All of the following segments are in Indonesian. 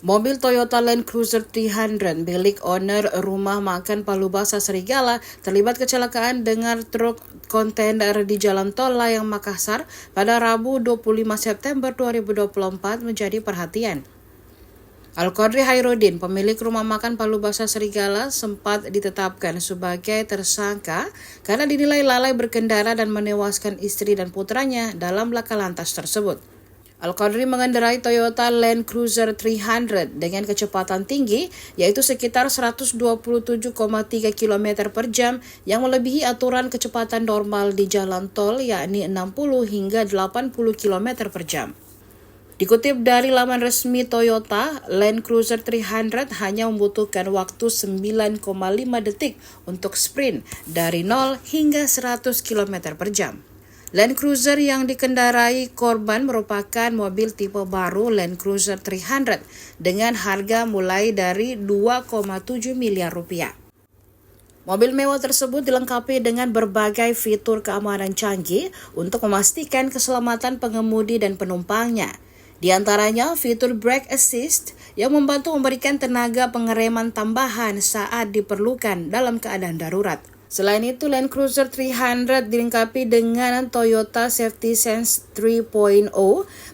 Mobil Toyota Land Cruiser 300 milik owner rumah makan Palubasa Serigala terlibat kecelakaan dengan truk kontainer di Jalan Tol Layang Makassar pada Rabu 25 September 2024 menjadi perhatian. Al-Qadri Hairudin, pemilik rumah makan Palubasa Serigala, sempat ditetapkan sebagai tersangka karena dinilai lalai berkendara dan menewaskan istri dan putranya dalam laka lantas tersebut. Al-Qadri mengendarai Toyota Land Cruiser 300 dengan kecepatan tinggi, yaitu sekitar 127,3 km per jam yang melebihi aturan kecepatan normal di jalan tol, yakni 60 hingga 80 km per jam. Dikutip dari laman resmi Toyota, Land Cruiser 300 hanya membutuhkan waktu 9,5 detik untuk sprint dari 0 hingga 100 km per jam. Land Cruiser yang dikendarai korban merupakan mobil tipe baru Land Cruiser 300 dengan harga mulai dari 2,7 miliar rupiah. Mobil mewah tersebut dilengkapi dengan berbagai fitur keamanan canggih untuk memastikan keselamatan pengemudi dan penumpangnya. Di antaranya fitur brake assist yang membantu memberikan tenaga pengereman tambahan saat diperlukan dalam keadaan darurat. Selain itu, Land Cruiser 300 dilengkapi dengan Toyota Safety Sense 3.0,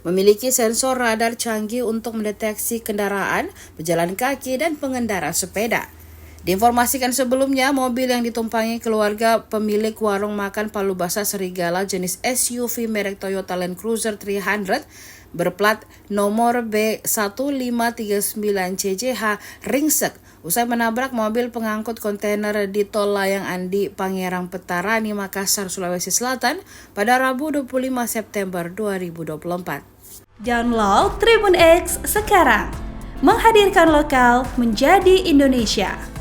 memiliki sensor radar canggih untuk mendeteksi kendaraan, pejalan kaki, dan pengendara sepeda. Diinformasikan sebelumnya, mobil yang ditumpangi keluarga pemilik warung makan Palubasa Serigala jenis SUV merek Toyota Land Cruiser 300 berplat nomor B1539CJH ringsek usai menabrak mobil pengangkut kontainer di Tol Layang Andi Pangerang Petarani, Makassar, Sulawesi Selatan pada Rabu 25 September 2024. Download Tribun X sekarang, menghadirkan lokal menjadi Indonesia.